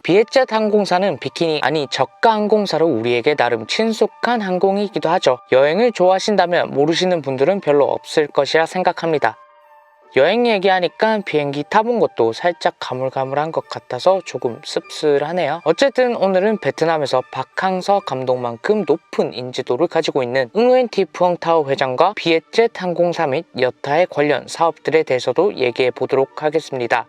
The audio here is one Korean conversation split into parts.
비에젯 항공사는 비키니 아니 저가 항공사로 우리에게 나름 친숙한 항공이기도 하죠. 여행을 좋아하신다면 모르시는 분들은 별로 없을 것이라 생각합니다. 여행 얘기하니까 비행기 타본 것도 살짝 가물가물한 것 같아서 조금 씁쓸하네요. 어쨌든 오늘은 베트남에서 박항서 감독만큼 높은 인지도를 가지고 있는 응우엔티 푸엉타오 회장과 비에젯 항공사 및 여타의 관련 사업들에 대해서도 얘기해 보도록 하겠습니다.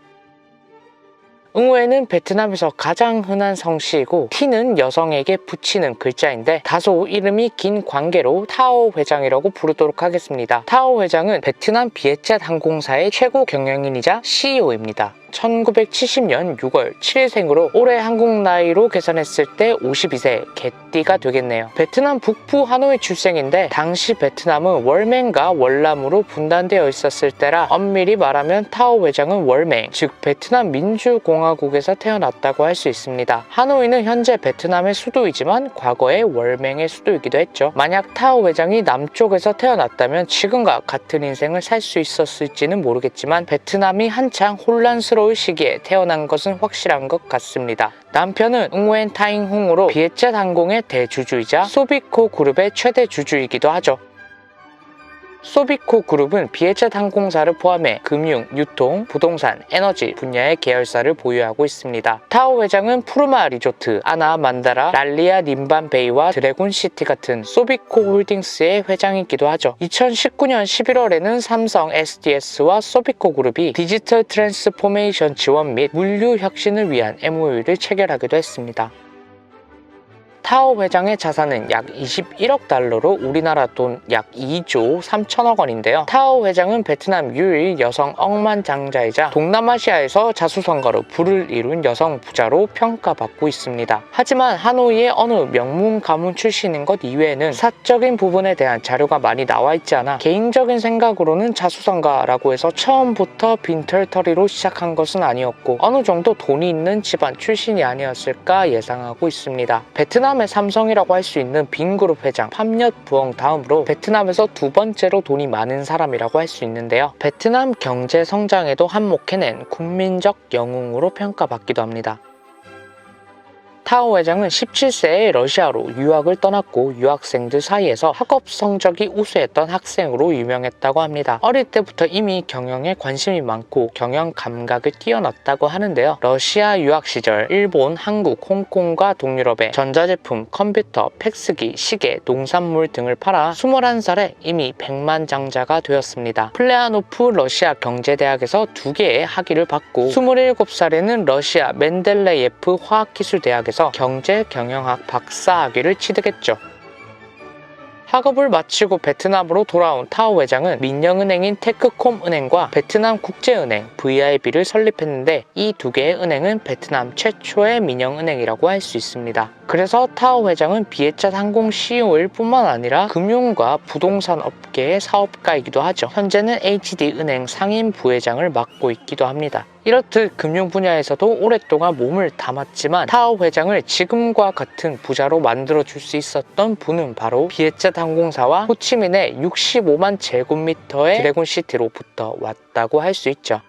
응우엔은 베트남에서 가장 흔한 성씨이고 티는 여성에게 붙이는 글자인데 다소 이름이 긴 관계로 타오 회장이라고 부르도록 하겠습니다. 타오 회장은 베트남 비에젯 항공사의 최고 경영인이자 CEO입니다. 1970년 6월 7일생으로 올해 한국 나이로 계산했을 때 52세, 개띠가 되겠네요. 베트남 북부 하노이 출생인데 당시 베트남은 월맹과 월남으로 분단되어 있었을 때라 엄밀히 말하면 타오 회장은 월맹, 즉 베트남 민주공화국에서 태어났다고 할 수 있습니다. 하노이는 현재 베트남의 수도이지만 과거에 월맹의 수도이기도 했죠. 만약 타오 회장이 남쪽에서 태어났다면 지금과 같은 인생을 살 수 있었을지는 모르겠지만 베트남이 한창 혼란스러운 시기에 태어난 것은 확실한 것 같습니다. 남편은 응우엔 타잉홍으로 비에젯 항공의 대주주이자 소비코 그룹의 최대 주주이기도 하죠. 소비코 그룹은 비에젯 항공사를 포함해 금융, 유통, 부동산, 에너지 분야의 계열사를 보유하고 있습니다. 타오 회장은 푸르마 리조트, 아나 만다라, 랄리아 님반 베이와 드래곤 시티 같은 소비코 홀딩스의 회장이기도 하죠. 2019년 11월에는 삼성 SDS와 소비코 그룹이 디지털 트랜스포메이션 지원 및 물류 혁신을 위한 MOU를 체결하기도 했습니다. 타오 회장의 자산은 약 21억 달러로 우리나라 돈 약 2조 3천억 원인데요. 타오 회장은 베트남 유일 여성 억만장자이자 동남아시아에서 자수성가로 부를 이룬 여성 부자로 평가받고 있습니다. 하지만 하노이의 어느 명문 가문 출신인 것 이외에는 사적인 부분에 대한 자료가 많이 나와 있지 않아 개인적인 생각으로는 자수성가라고 해서 처음부터 빈털터리로 시작한 것은 아니었고 어느 정도 돈이 있는 집안 출신이 아니었을까 예상하고 있습니다. 베트남의 삼성이라고 할 수 있는 빈그룹 회장 팜엿 부엉 다음으로 베트남에서 두 번째로 돈이 많은 사람이라고 할 수 있는데요. 베트남 경제 성장에도 한몫해낸 국민적 영웅으로 평가받기도 합니다. 타오 회장은 17세에 러시아로 유학을 떠났고 유학생들 사이에서 학업 성적이 우수했던 학생으로 유명했다고 합니다. 어릴 때부터 이미 경영에 관심이 많고 경영 감각을 뛰어났다고 하는데요. 러시아 유학 시절 일본, 한국, 홍콩과 동유럽에 전자제품, 컴퓨터, 팩스기, 시계, 농산물 등을 팔아 21살에 이미 백만장자가 되었습니다. 플레아노프 러시아 경제대학에서 2개의 학위를 받고 27살에는 러시아 멘델레예프 화학기술대학에서 경제경영학 박사학위를 취득했죠. 학업을 마치고 베트남으로 돌아온 타오 회장은 민영은행인 테크콤은행과 베트남 국제은행 VIB를 설립했는데 이 두 개의 은행은 베트남 최초의 민영은행이라고 할 수 있습니다. 그래서 타오 회장은 비에젯 항공 CEO일 뿐만 아니라 금융과 부동산 업계의 사업가이기도 하죠. 현재는 HD은행 상임 부회장을 맡고 있기도 합니다. 이렇듯 금융 분야에서도 오랫동안 몸을 담았지만 타오 회장을 지금과 같은 부자로 만들어줄 수 있었던 분은 바로 비에젯 항공사와 호치민의 65만 제곱미터의 드래곤시티로부터 왔다고 할 수 있죠.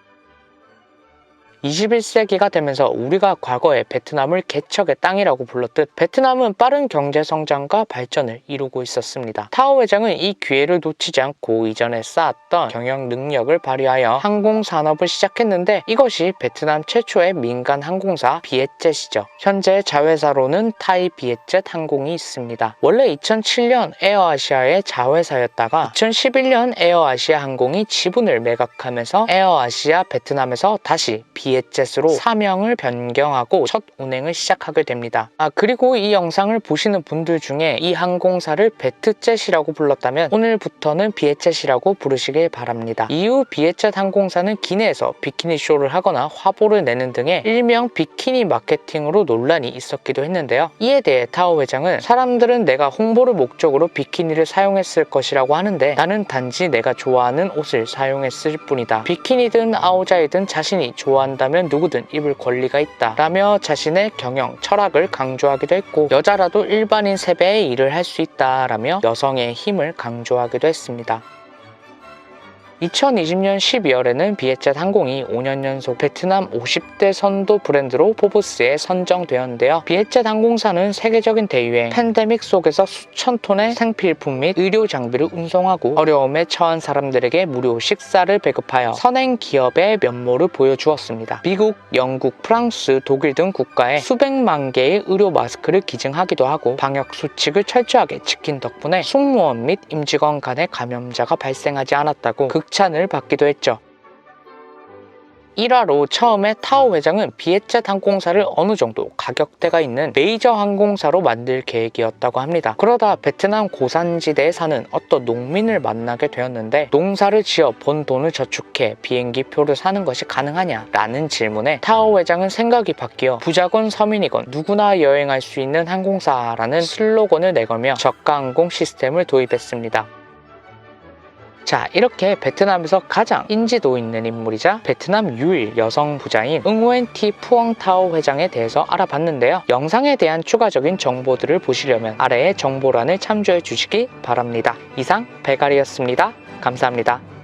21세기가 되면서 우리가 과거에 베트남을 개척의 땅이라고 불렀듯 베트남은 빠른 경제 성장과 발전을 이루고 있었습니다. 타오 회장은 이 기회를 놓치지 않고 이전에 쌓았던 경영 능력을 발휘하여 항공산업을 시작했는데 이것이 베트남 최초의 민간 항공사 비에젯이죠. 현재 자회사로는 타이 비에젯 항공이 있습니다. 원래 2007년 에어아시아의 자회사였다가 2011년 에어아시아 항공이 지분을 매각하면서 에어아시아 베트남에서 다시 비에젯으로 사명을 변경하고 첫 운행을 시작하게 됩니다. 그리고 이 영상을 보시는 분들 중에 이 항공사를 베트젯이라고 불렀다면 오늘부터는 비에젯이라고 부르시길 바랍니다. 이후 비에젯 항공사는 기내에서 비키니 쇼를 하거나 화보를 내는 등의 일명 비키니 마케팅으로 논란이 있었기도 했는데요. 이에 대해 타오 회장은 사람들은 내가 홍보를 목적으로 비키니를 사용했을 것이라고 하는데 나는 단지 내가 좋아하는 옷을 사용했을 뿐이다. 비키니든 아오자이든 자신이 좋아한다면 누구든 입을 권리가 있다 라며 자신의 경영 철학을 강조하기도 했고 여자라도 일반인 3배의 일을 할 수 있다 라며 여성의 힘을 강조하기도 했습니다. 2020년 12월에는 비에젯 항공이 5년 연속 베트남 50대 선도 브랜드로 포브스에 선정되었는데요. 비에젯 항공사는 세계적인 대유행, 팬데믹 속에서 수천 톤의 생필품 및 의료 장비를 운송하고 어려움에 처한 사람들에게 무료 식사를 배급하여 선행 기업의 면모를 보여주었습니다. 미국, 영국, 프랑스, 독일 등 국가에 수백만 개의 의료 마스크를 기증하기도 하고 방역 수칙을 철저하게 지킨 덕분에 승무원 및 임직원 간의 감염자가 발생하지 않았다고 극찬을 받기도 했죠. 일화로 처음에 타오 회장은 비에젯 항공사를 어느 정도 가격대가 있는 메이저 항공사로 만들 계획이었다고 합니다. 그러다 베트남 고산지대에 사는 어떤 농민을 만나게 되었는데 농사를 지어 번 돈을 저축해 비행기 표를 사는 것이 가능하냐? 라는 질문에 타오 회장은 생각이 바뀌어 부자건 서민이건 누구나 여행할 수 있는 항공사라는 슬로건을 내걸며 저가 항공 시스템을 도입했습니다. 자, 이렇게 베트남에서 가장 인지도 있는 인물이자 베트남 유일 여성 부자인 응우엔 티 푸엉 타오 회장에 대해서 알아봤는데요. 영상에 대한 추가적인 정보들을 보시려면 아래의 정보란을 참조해 주시기 바랍니다. 이상 배갈이었습니다. 감사합니다.